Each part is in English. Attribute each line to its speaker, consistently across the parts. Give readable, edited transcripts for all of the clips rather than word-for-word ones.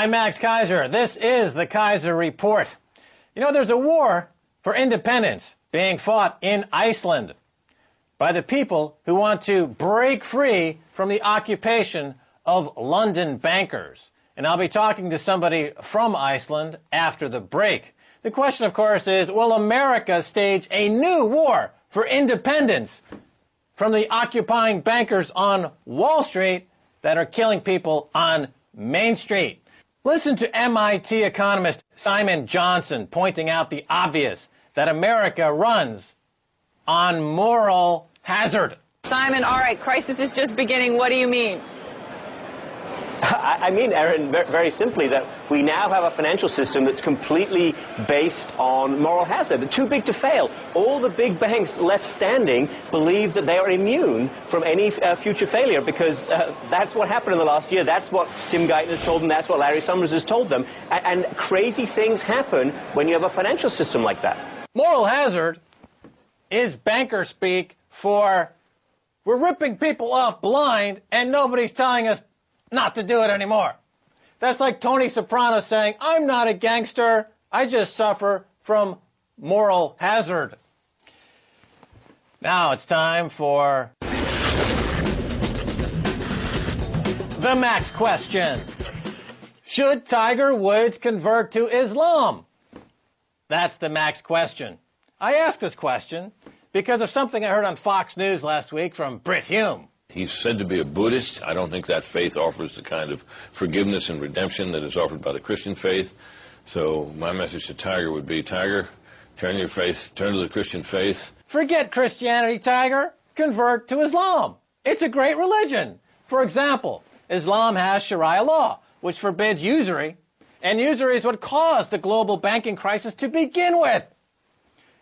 Speaker 1: I'm Max Keiser. This is the Keiser Report. You know, there's a war for independence being fought in Iceland by the people who want to break free from the occupation of London bankers. And I'll be talking to somebody from Iceland after the break. The question, of course, is, will America stage a new war for independence from the occupying bankers on Wall Street that are killing people on Main Street? Listen to MIT economist Simon Johnson pointing out the obvious, that America runs on moral hazard.
Speaker 2: Simon, all right, crisis is just beginning. What do you mean?
Speaker 3: I mean, Erin, very simply, that we now have a financial system that's completely based on moral hazard, too big to fail. All the big banks left standing believe that they are immune from any future failure because that's what happened in the last year. That's what Tim Geithner has told them. That's what Larry Summers has told them. And crazy things happen when you have a financial system like that.
Speaker 1: Moral hazard is banker speak for we're ripping people off blind and nobody's telling us not to do it anymore. That's like Tony Soprano saying, I'm not a gangster, I just suffer from moral hazard. Now it's time for the Max question. Should Tiger Woods convert to Islam? That's the Max question. I asked this question because of something I heard on Fox News last week from Brit Hume.
Speaker 4: He's said to be a Buddhist. I don't think that faith offers the kind of forgiveness and redemption that is offered by the Christian faith. So my message to Tiger would be, Tiger, turn to the Christian faith.
Speaker 1: Forget Christianity, Tiger. Convert to Islam. It's a great religion. For example, Islam has Sharia law, which forbids usury. And usury is what caused the global banking crisis to begin with.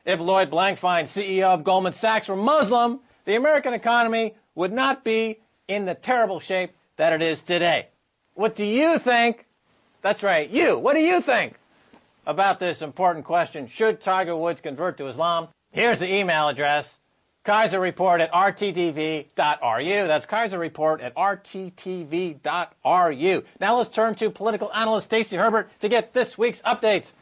Speaker 1: If Lloyd Blankfein, CEO of Goldman Sachs, were Muslim, the American economy would not be in the terrible shape that it is today. What do you think? That's right, you. What do you think about this important question? Should Tiger Woods convert to Islam? Here's the email address, Keiser Report at rttv.ru. That's Keiser Report at rttv.ru. Now let's turn to political analyst Stacy Herbert to get this week's updates.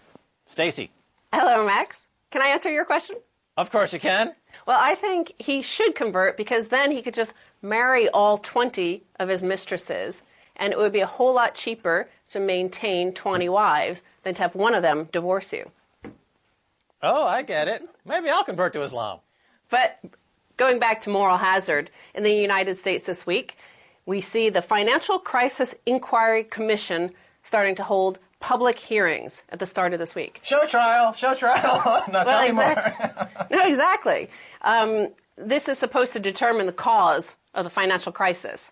Speaker 1: Stacy.
Speaker 5: Hello, Max. Can I answer your question?
Speaker 1: Of course you can.
Speaker 5: Well, I think he should convert because then he could just marry all 20 of his mistresses, and it would be a whole lot cheaper to maintain 20 wives than to have one of them divorce you.
Speaker 1: Oh, I get it. Maybe I'll convert to Islam.
Speaker 5: But going back to moral hazard, in the United States this week, we see the Financial Crisis Inquiry Commission starting to hold public hearings at the start of this week.
Speaker 1: Show trial. No, tell me more.
Speaker 5: No, exactly. This is supposed to determine the cause of the financial crisis.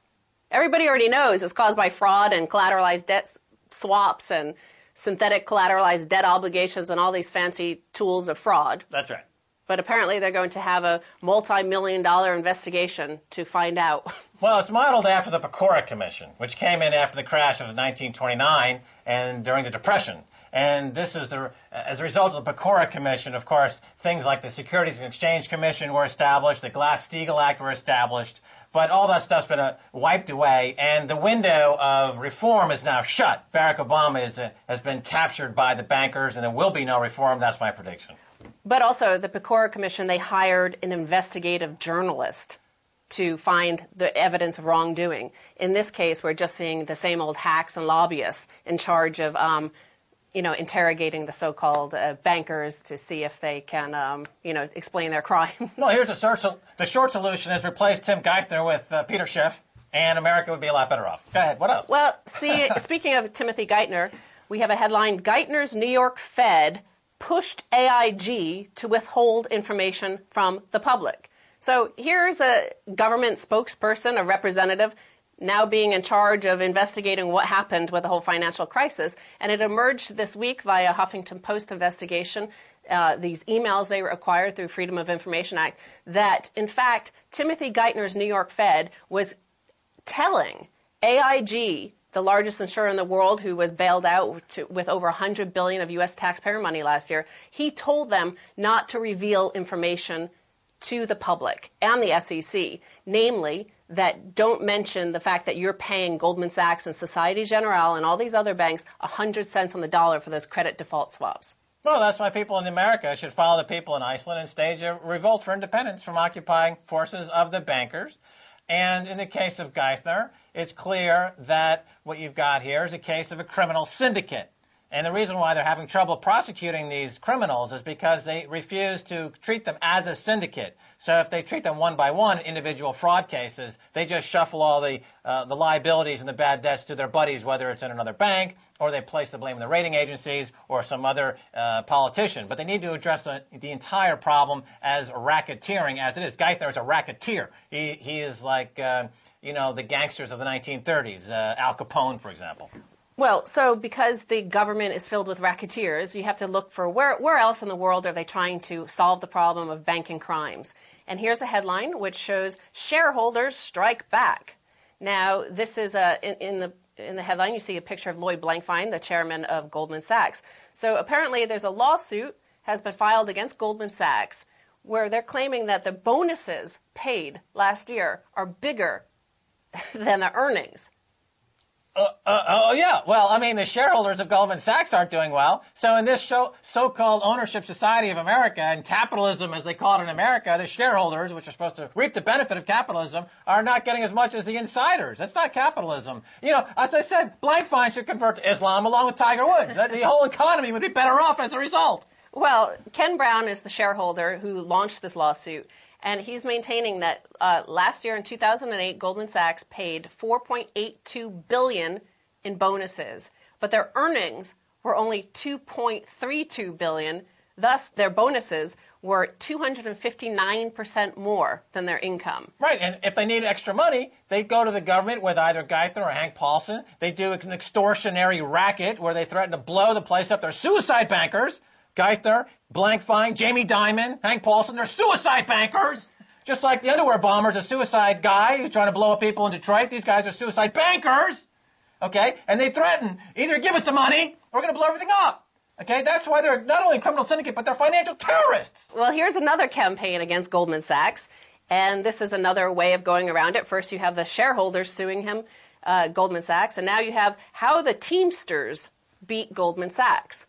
Speaker 5: Everybody already knows it's caused by fraud and collateralized debt swaps and synthetic collateralized debt obligations and all these fancy tools of fraud.
Speaker 1: That's right.
Speaker 5: But apparently they're going to have a multi-million-dollar investigation to find out.
Speaker 1: Well, it's modeled after the Pecora Commission, which came in after the crash of 1929 and during the Depression. And this is as a result of the Pecora Commission, of course, things like the Securities and Exchange Commission were established, the Glass-Steagall Act were established, but all that stuff's been wiped away, and the window of reform is now shut. Barack Obama has been captured by the bankers, and there will be no reform. That's my prediction.
Speaker 5: But also, the Pecora Commission, they hired an investigative journalist to find the evidence of wrongdoing. In this case, we're just seeing the same old hacks and lobbyists in charge of, interrogating the so-called bankers to see if they can, explain their crimes.
Speaker 1: No, here's the short solution is replace Tim Geithner with Peter Schiff, and America would be a lot better off. Go ahead, what else?
Speaker 5: Well, see, speaking of Timothy Geithner, we have a headline, Geithner's New York Fed pushed AIG to withhold information from the public. So here's a government spokesperson, a representative, now being in charge of investigating what happened with the whole financial crisis. And it emerged this week via Huffington Post investigation, these emails they acquired through Freedom of Information Act, that, in fact, Timothy Geithner's New York Fed was telling AIG, the largest insurer in the world who was bailed out with over $100 billion of U.S. taxpayer money last year, he told them not to reveal information to the public and the SEC, namely that don't mention the fact that you're paying Goldman Sachs and Societe Generale and all these other banks 100 cents on the dollar for those credit default swaps.
Speaker 1: Well, that's why people in America should follow the people in Iceland and stage a revolt for independence from occupying forces of the bankers. And in the case of Geithner, it's clear that what you've got here is a case of a criminal syndicate. And the reason why they're having trouble prosecuting these criminals is because they refuse to treat them as a syndicate. So if they treat them one by one, individual fraud cases, they just shuffle all the liabilities and the bad debts to their buddies, whether it's in another bank or they place the blame in the rating agencies or some other politician. But they need to address the entire problem as racketeering as it is. Geithner is a racketeer. He is like, the gangsters of the 1930s, Al Capone, for example.
Speaker 5: Well, so because the government is filled with racketeers, you have to look for where else in the world are they trying to solve the problem of banking crimes. And here's a headline which shows shareholders strike back. Now, this is in the headline, you see a picture of Lloyd Blankfein, the chairman of Goldman Sachs. So apparently there's a lawsuit has been filed against Goldman Sachs where they're claiming that the bonuses paid last year are bigger than the earnings.
Speaker 1: Yeah. Well, I mean, the shareholders of Goldman Sachs aren't doing well. So in this so-called ownership society of America and capitalism, as they call it in America, the shareholders, which are supposed to reap the benefit of capitalism, are not getting as much as the insiders. That's not capitalism. As I said, Blankfein should convert to Islam along with Tiger Woods. The whole economy would be better off as a result.
Speaker 5: Well, Ken Brown is the shareholder who launched this lawsuit. And he's maintaining that last year in 2008, Goldman Sachs paid $4.82 billion in bonuses, but their earnings were only $2.32 billion. Thus, their bonuses were 259% more than their income.
Speaker 1: Right, and if they need extra money, they go to the government with either Geithner or Hank Paulson. They do an extortionary racket where they threaten to blow the place up. They're suicide bankers. Geithner, Blankfein, Jamie Dimon, Hank Paulson, they're suicide bankers. Just like the underwear bomber's a suicide guy who's trying to blow up people in Detroit. These guys are suicide bankers. Okay? And they threaten, either give us the money or we're going to blow everything up. Okay? That's why they're not only a criminal syndicate, but they're financial terrorists.
Speaker 5: Well, here's another campaign against Goldman Sachs. And this is another way of going around it. First, you have the shareholders suing him, Goldman Sachs. And now you have how the Teamsters beat Goldman Sachs.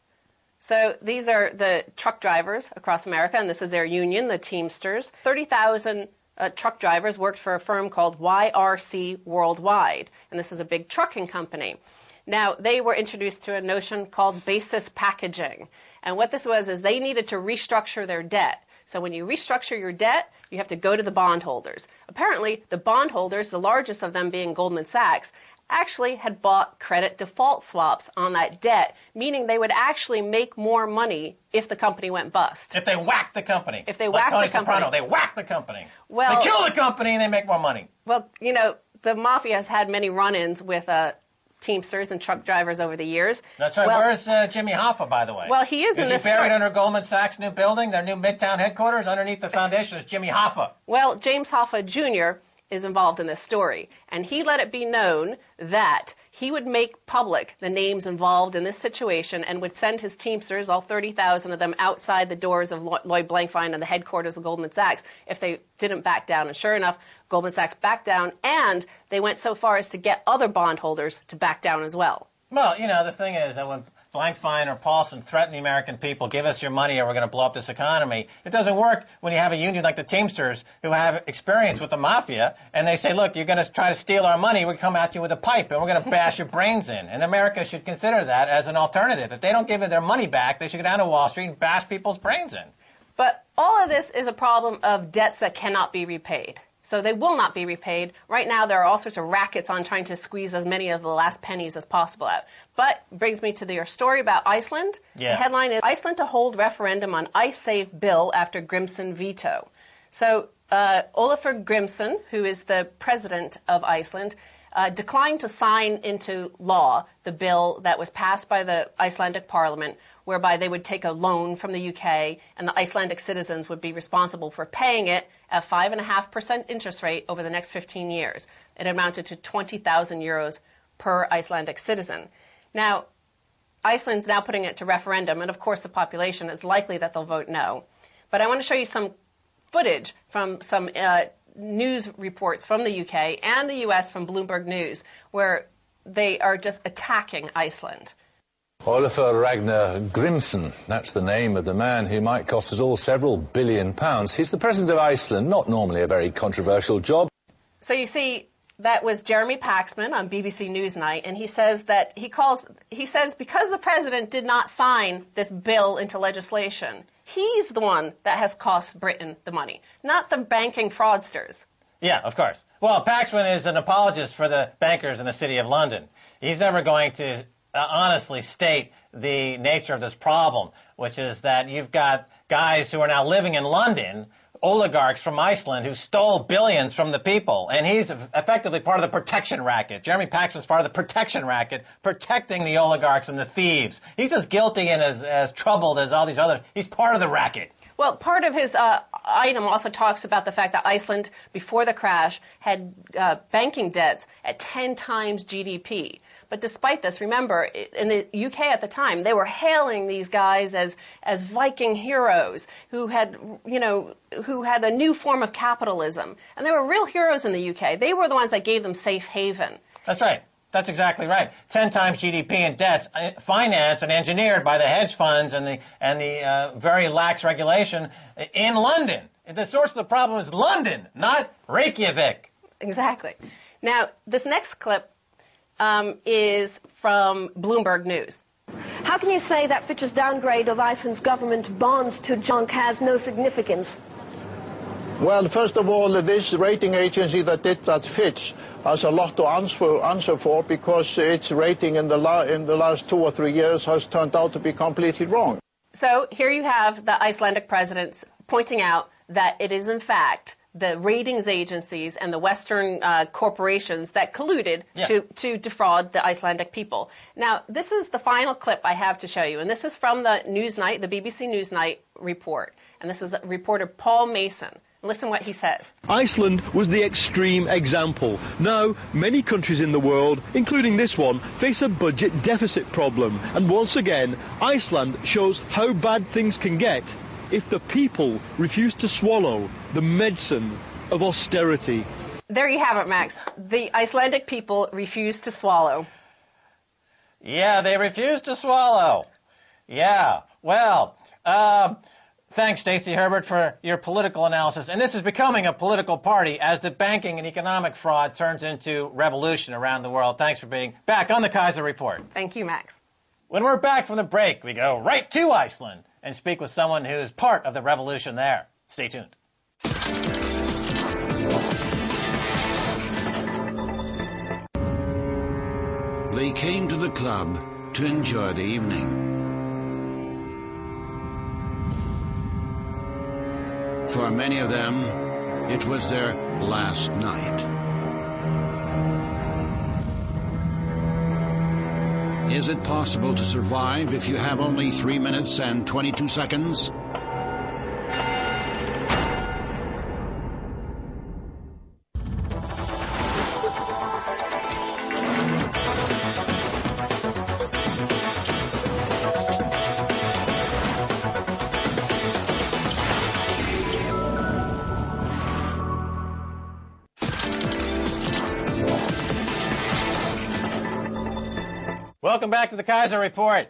Speaker 5: So these are the truck drivers across America, and this is their union, the Teamsters. 30,000 truck drivers worked for a firm called YRC Worldwide, and this is a big trucking company. Now, they were introduced to a notion called basis packaging, and what this was is they needed to restructure their debt. So when you restructure your debt, you have to go to the bondholders. Apparently, the bondholders, the largest of them being Goldman Sachs, actually had bought credit default swaps on that debt, meaning they would actually make more money if the company went bust.
Speaker 1: If they whack the company.
Speaker 5: If they whack the company.
Speaker 1: Like Tony Soprano, they whack the company.
Speaker 5: Well,
Speaker 1: they kill the company and they make more money.
Speaker 5: Well, the mafia has had many run-ins with Teamsters and truck drivers over the years.
Speaker 1: That's right.
Speaker 5: Well,
Speaker 1: where's Jimmy Hoffa, by the way?
Speaker 5: Well, he is in this
Speaker 1: he buried under Goldman Sachs' new building, their new Midtown headquarters? Underneath the foundation is Jimmy Hoffa.
Speaker 5: Well, James Hoffa Jr. is involved in this story, and he let it be known that he would make public the names involved in this situation and would send his Teamsters, all 30,000 of them, outside the doors of Lloyd Blankfein and the headquarters of Goldman Sachs if they didn't back down. And sure enough, Goldman Sachs backed down, and they went so far as to get other bondholders to back down as well.
Speaker 1: Well, the thing is that when Blankfein or Paulson threaten the American people, give us your money or we're going to blow up this economy. It doesn't work when you have a union like the Teamsters who have experience with the mafia and they say, look, you're going to try to steal our money, we come at you with a pipe and we're going to bash your brains in. And America should consider that as an alternative. If they don't give their money back, they should go down to Wall Street and bash people's brains in.
Speaker 5: But all of this is a problem of debts that cannot be repaid. So they will not be repaid. Right now, there are all sorts of rackets on trying to squeeze as many of the last pennies as possible out. But brings me to your story about Iceland.
Speaker 1: Yeah.
Speaker 5: The headline is, Iceland to hold referendum on IceSave bill after Grimson veto. So Olafur Grimson, who is the president of Iceland, declined to sign into law the bill that was passed by the Icelandic parliament, whereby they would take a loan from the UK and the Icelandic citizens would be responsible for paying it at 5.5% interest rate over the next 15 years. It amounted to 20,000 euros per Icelandic citizen. Now, Iceland's now putting it to referendum, and of course the population is likely that they'll vote no. But I want to show you some footage from some news reports from the UK and the US from Bloomberg News, where they are just attacking Iceland.
Speaker 6: Ólafur Ragnar Grimsson, that's the name of the man who might cost us all several £billion. He's the president of Iceland, not normally a very controversial job.
Speaker 5: So you see, that was Jeremy Paxman on BBC Newsnight, and he says that he says because the president did not sign this bill into legislation, he's the one that has cost Britain the money, not the banking fraudsters.
Speaker 1: Yeah, of course. Well, Paxman is an apologist for the bankers in the City of London. He's never going to honestly state the nature of this problem, which is that you've got guys who are now living in London, oligarchs from Iceland, who stole billions from the people, and he's effectively part of the protection racket. Jeremy Paxman's part of the protection racket, protecting the oligarchs and the thieves. He's as guilty and as troubled as all these others. He's part of the racket.
Speaker 5: Well, part of his item also talks about the fact that Iceland, before the crash, had banking debts at 10 times GDP. But despite this, remember, in the UK at the time, they were hailing these guys as Viking heroes who had a new form of capitalism. And they were real heroes in the UK. They were the ones that gave them safe haven.
Speaker 1: That's right. That's exactly right. 10 times GDP in debts, financed and engineered by the hedge funds and the very lax regulation in London. The source of the problem is London, not Reykjavik.
Speaker 5: Exactly. Now, this next clip is from Bloomberg News.
Speaker 7: How can you say that Fitch's downgrade of Iceland's government bonds to junk has no significance?
Speaker 8: Well, first of all, this rating agency that did that, Fitch, has a lot to answer for because its rating in the last 2 or 3 years has turned out to be completely wrong.
Speaker 5: So here you have the Icelandic president pointing out that it is, in fact, the ratings agencies and the Western corporations that colluded to defraud the Icelandic people. Now, this is the final clip I have to show you, and this is from the Newsnight, the BBC Newsnight report. And this is reporter Paul Mason. Listen what he says.
Speaker 9: Iceland was the extreme example. Now, many countries in the world, including this one, face a budget deficit problem. And once again, Iceland shows how bad things can get if the people refuse to swallow the medicine of austerity.
Speaker 5: There you have it, Max. The Icelandic people refuse to swallow.
Speaker 1: Yeah, they refuse to swallow. Yeah, well, thanks, Stacy Herbert, for your political analysis. And this is becoming a political party as the banking and economic fraud turns into revolution around the world. Thanks for being back on the Keiser Report.
Speaker 5: Thank you, Max.
Speaker 1: When we're back from the break, we go right to Iceland and speak with someone who's part of the revolution there. Stay tuned.
Speaker 10: They came to the club to enjoy the evening. For many of them, it was their last night. Is it possible to survive if you have only 3 minutes and 22 seconds?
Speaker 1: Welcome back to the Keiser Report.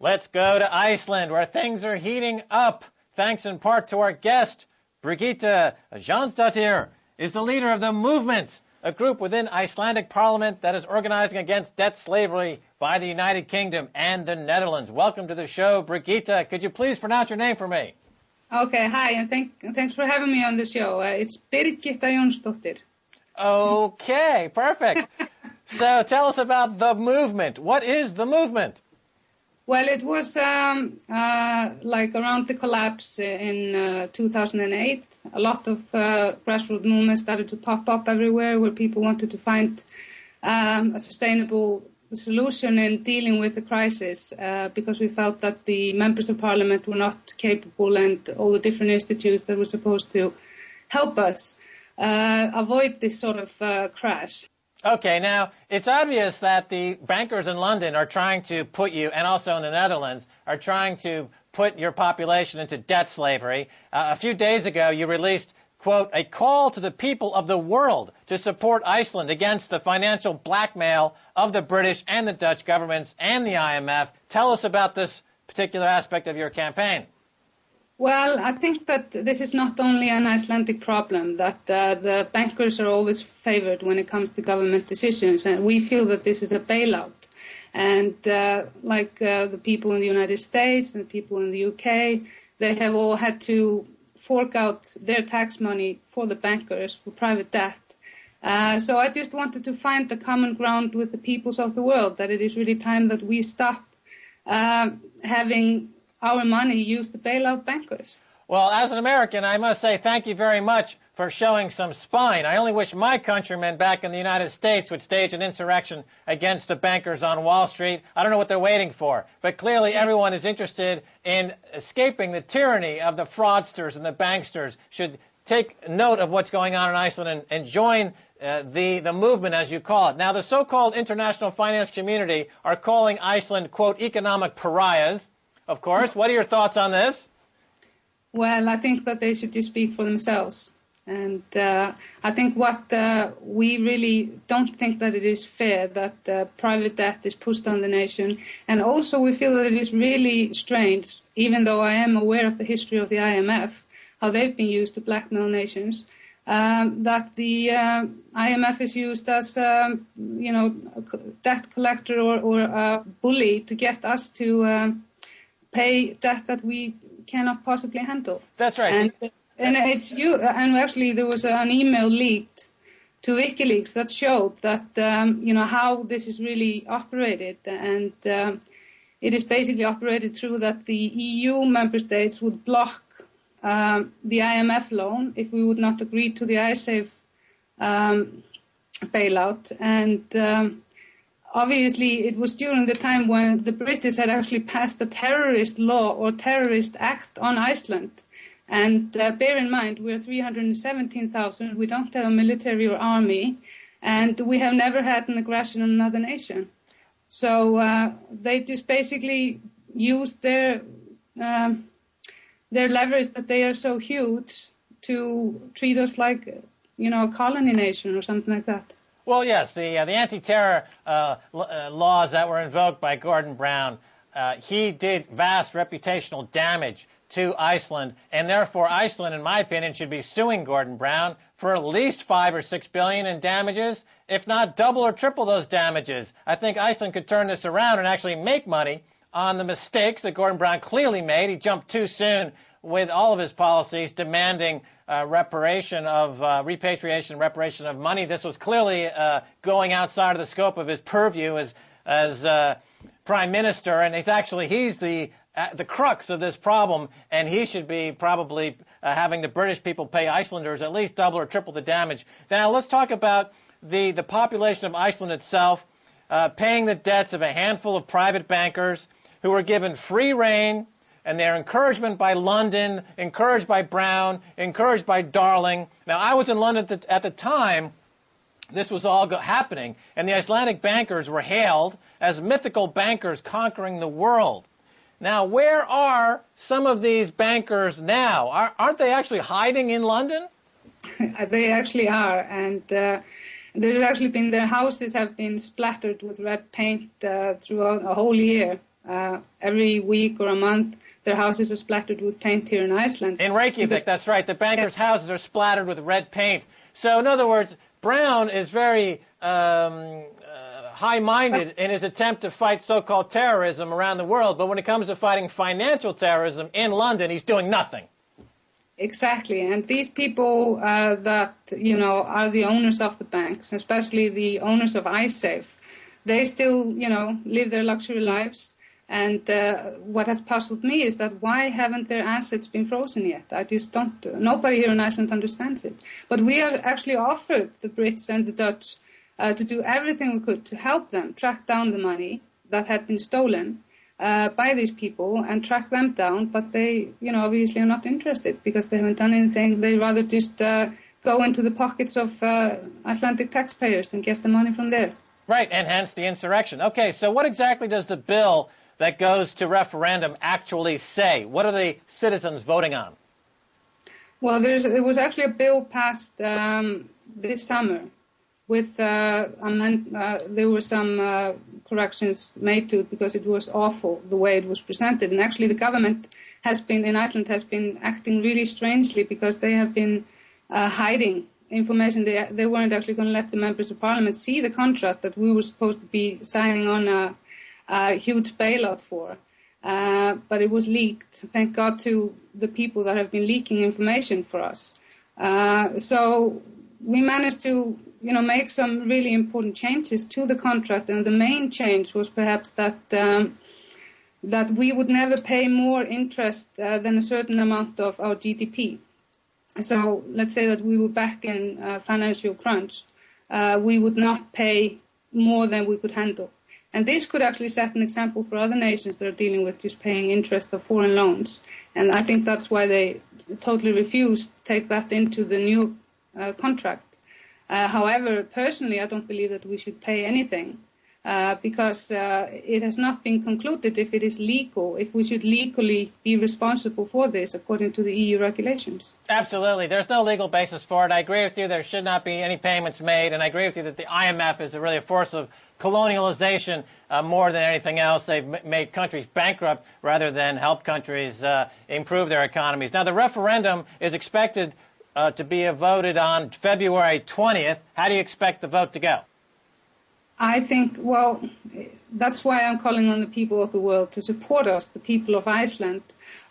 Speaker 1: Let's go to Iceland, where things are heating up, thanks in part to our guest. Birgitta Jansdottir is the leader of the Movement, a group within Icelandic parliament that is organizing against debt slavery by the United Kingdom and the Netherlands. Welcome to the show, Birgitta. Could you please pronounce your name for me?
Speaker 11: Okay, hi, and thanks for having me on the show. It's Birgitta Jansdottir.
Speaker 1: Okay, perfect. So tell us about the Movement. What is the Movement?
Speaker 11: Well, it was like around the collapse in 2008. A lot of grassroots movements started to pop up everywhere where people wanted to find a sustainable solution in dealing with the crisis because we felt that the members of parliament were not capable and all the different institutes that were supposed to help us avoid this sort of crash.
Speaker 1: Okay, now, it's obvious that the bankers in London are trying to put you, and also in the Netherlands, are trying to put your population into debt slavery. A few days ago, you released, quote, a call to the people of the world to support Iceland against the financial blackmail of the British and the Dutch governments and the IMF. Tell us about this particular aspect of your campaign.
Speaker 11: Well, I think that this is not only an Icelandic problem, that the bankers are always favored when it comes to government decisions, and we feel that this is a bailout. And the people in the United States and the people in the UK, they have all had to fork out their tax money for the bankers, for private debt. So I just wanted to find the common ground with the peoples of the world, that it is really time that we stop having our money used to bail out bankers.
Speaker 1: Well, as an American, I must say thank you very much for showing some spine. I only wish my countrymen back in the United States would stage an insurrection against the bankers on Wall Street. I don't know what they're waiting for, but clearly everyone is interested in escaping the tyranny of the fraudsters and the banksters. Should take note of what's going on in Iceland and join the movement, as you call it. Now, the so-called international finance community are calling Iceland, quote, economic pariahs. Of course. What are your thoughts on this?
Speaker 11: Well, I think that they should just speak for themselves. And I think what we really don't think that it is fair that private debt is pushed on the nation. And also we feel that it is really strange, even though I am aware of the history of the IMF, how they've been used to blackmail nations, that the IMF is used as, a debt collector or a bully to get us to pay debt that we cannot possibly handle.
Speaker 1: That's right.
Speaker 11: And it's you. And actually, there was an email leaked to WikiLeaks that showed that how this is really operated, and it is basically operated through that the EU member states would block the IMF loan if we would not agree to the ISAFE bailout, and obviously, it was during the time when the British had actually passed a terrorist law or terrorist act on Iceland. And bear in mind, we're 317,000. We don't have a military or army, and we have never had an aggression on another nation. So they just basically used their leverage that they are so huge to treat us like, a colony nation or something like that.
Speaker 1: Well, yes, the anti-terror laws that were invoked by Gordon Brown, he did vast reputational damage to Iceland, and therefore Iceland, in my opinion, should be suing Gordon Brown for at least $5 or $6 billion in damages, if not double or triple those damages. I think Iceland could turn this around and actually make money on the mistakes that Gordon Brown clearly made. He jumped too soon with all of his policies demanding repatriation of money. This was clearly going outside of the scope of his purview as prime minister, and he's the crux of this problem, and he should be probably having the British people pay Icelanders at least double or triple the damage. Now let's talk about the population of Iceland itself, paying the debts of a handful of private bankers who were given free rein. And their encouragement by London, encouraged by Brown, encouraged by Darling. Now, I was in London at the time this was all happening, and the Icelandic bankers were hailed as mythical bankers conquering the world. Now, where are some of these bankers now? Aren't they actually hiding in London?
Speaker 11: They actually are, and there's actually been, their houses have been splattered with red paint throughout a whole year. Every week or a month, their houses are splattered with paint here in Iceland.
Speaker 1: In Reykjavik, that's right. The bankers' houses are splattered with red paint. So, in other words, Brown is very high-minded in his attempt to fight so-called terrorism around the world. But when it comes to fighting financial terrorism in London, he's doing nothing.
Speaker 11: Exactly. And these people that, are the owners of the banks, especially the owners of ISAFE, they still, live their luxury lives. And what has puzzled me is that why haven't their assets been frozen yet? I just don't. Nobody here in Iceland understands it. But we are actually offered, the Brits and the Dutch, to do everything we could to help them track down the money that had been stolen by these people and track them down. But they, obviously are not interested because they haven't done anything. They rather just go into the pockets of Icelandic taxpayers and get the money from there.
Speaker 1: Right, and hence the insurrection. Okay, so what exactly does the bill that goes to referendum actually say? What are the citizens voting on?
Speaker 11: Well, there was actually a bill passed this summer with there were some corrections made to it because it was awful the way it was presented. And actually the government in Iceland has been acting really strangely because they have been hiding information. They weren't actually going to let the members of parliament see the contract that we were supposed to be signing on a huge bailout for. But it was leaked, thank God, to the people that have been leaking information for us. So we managed to, make some really important changes to the contract, and the main change was perhaps that that we would never pay more interest than a certain amount of our GDP. So let's say that we were back in financial crunch, we would not pay more than we could handle. And this could actually set an example for other nations that are dealing with just paying interest of foreign loans. And I think that's why they totally refused to take that into the new contract. However, personally, I don't believe that we should pay anything because it has not been concluded if it is legal, if we should legally be responsible for this according to the EU regulations.
Speaker 1: Absolutely. There's no legal basis for it. I agree with you. There should not be any payments made. And I agree with you that the IMF is really a force of colonialization more than anything else. They've made countries bankrupt rather than help countries improve their economies. Now, the referendum is expected to be voted on February 20th. How do you expect the vote to go?
Speaker 11: I think, well, that's why I'm calling on the people of the world to support us, the people of Iceland,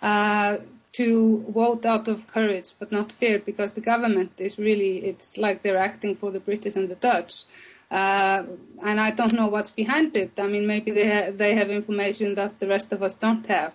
Speaker 11: to vote out of courage but not fear, because the government is really, it's like they're acting for the British and the Dutch. And I don't know what's behind it. I mean, maybe they have information that the rest of us don't have.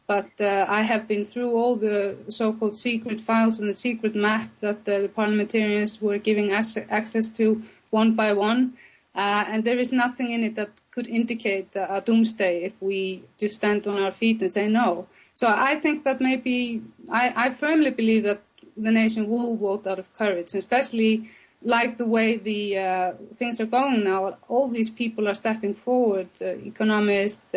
Speaker 11: But I have been through all the so-called secret files and the secret map that the parliamentarians were giving access to one by one. And there is nothing in it that could indicate a doomsday if we just stand on our feet and say no. So I think that maybe, I firmly believe that the nation will vote out of courage, especially like the way the things are going now. All these people are stepping forward, economists,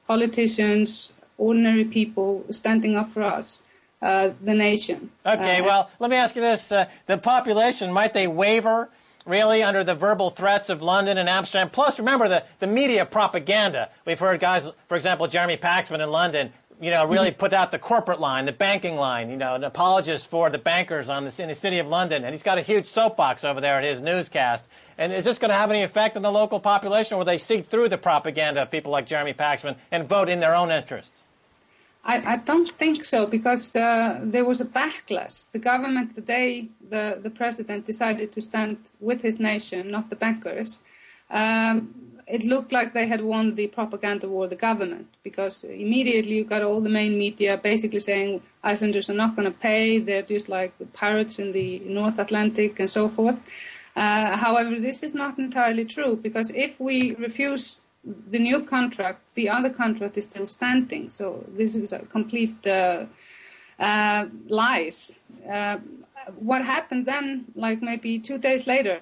Speaker 11: politicians, ordinary people standing up for us, the nation.
Speaker 1: Okay, well, let me ask you this. The population, might they waver really under the verbal threats of London and Amsterdam? Plus, remember the media propaganda. We've heard guys, for example, Jeremy Paxman in London, really put out the corporate line, the banking line, an apologist for the bankers in the City of London. And he's got a huge soapbox over there at his newscast. And is this going to have any effect on the local population, or will they see through the propaganda of people like Jeremy Paxman and vote in their own interests?
Speaker 11: I don't think so, because there was a backlash. The government, the day the president decided to stand with his nation, not the bankers, it looked like they had won the propaganda war, the government, because immediately you got all the main media basically saying Icelanders are not going to pay, they're just like pirates in the North Atlantic and so forth. However, this is not entirely true, because if we refuse the new contract, the other contract is still standing. So this is a complete lies. What happened then, like maybe 2 days later,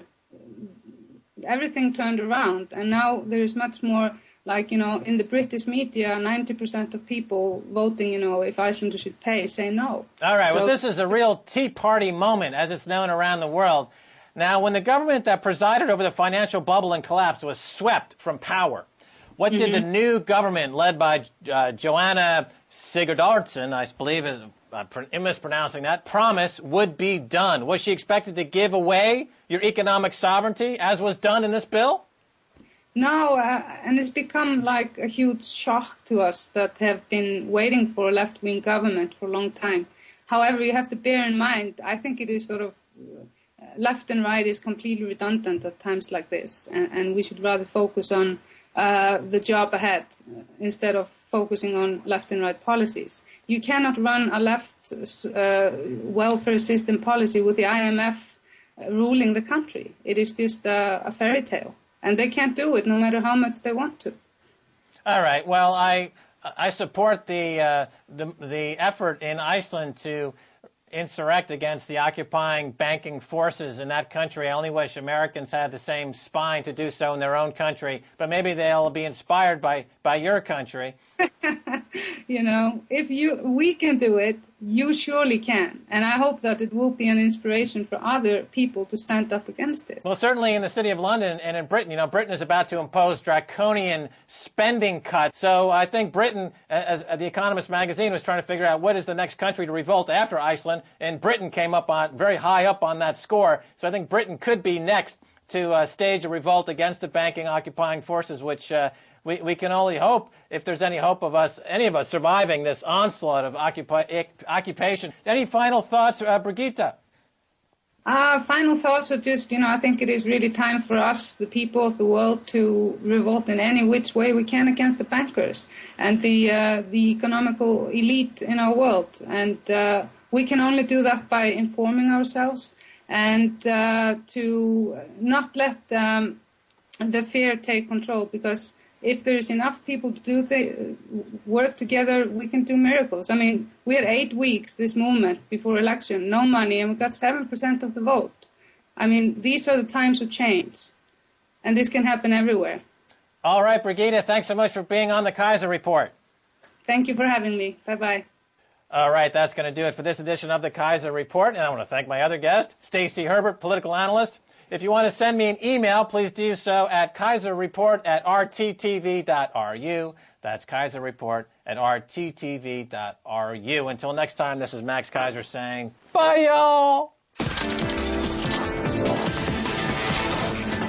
Speaker 11: everything turned around, and now there is much more, like, in the British media, 90% of people voting, if Icelanders should pay, say no.
Speaker 1: All right, well, this is a real Tea Party moment, as it's known around the world. Now, when the government that presided over the financial bubble and collapse was swept from power, what did the new government, led by Joanna Sigurdarson, I believe I'm mispronouncing that, promise would be done? Was she expected to give away your economic sovereignty, as was done in this bill?
Speaker 11: No, and it's become like a huge shock to us that have been waiting for a left-wing government for a long time. However, you have to bear in mind, I think it is sort of left and right is completely redundant at times like this, and we should rather focus on the job ahead instead of focusing on left and right policies. You cannot run a left welfare system policy with the IMF ruling the country. It is just a fairy tale, and they can't do it no matter how much they want to.
Speaker 1: All right. Well, I support the effort in Iceland to insurrect against the occupying banking forces in that country. I only wish Americans had the same spine to do so in their own country, but maybe they'll be inspired by your country.
Speaker 11: You know, if we can do it, you surely can. And I hope that it will be an inspiration for other people to stand up against this.
Speaker 1: Well, certainly in the City of London and in Britain, you know, Britain is about to impose draconian spending cuts. So I think Britain, as The Economist magazine was trying to figure out what is the next country to revolt after Iceland, and Britain came up on very high up on that score. So I think Britain could be next to stage a revolt against the banking occupying forces, which we can only hope, if there's any hope of any of us surviving this onslaught of occupation. Any final thoughts, Brigitte?
Speaker 11: Final thoughts are just, you know, I think it is really time for us, the people of the world, to revolt in any which way we can against the bankers and the economical elite in our world. And we can only do that by informing ourselves and to not let the fear take control, because if there's enough people to do work together, we can do miracles. I mean, we had 8 weeks this moment before election, no money, and we got 7% of the vote. I mean, these are the times of change, and this can happen everywhere.
Speaker 1: All right, Brigitte, thanks so much for being on the Keiser Report.
Speaker 11: Thank you for having me. Bye-bye.
Speaker 1: All right, that's going to do it for this edition of the Keiser Report, and I want to thank my other guest, Stacy Herbert, political analyst. If you want to send me an email, please do so at keiserreport@rttv.ru. That's keiserreport@rttv.ru. Until next time, this is Max Keiser saying, bye, y'all!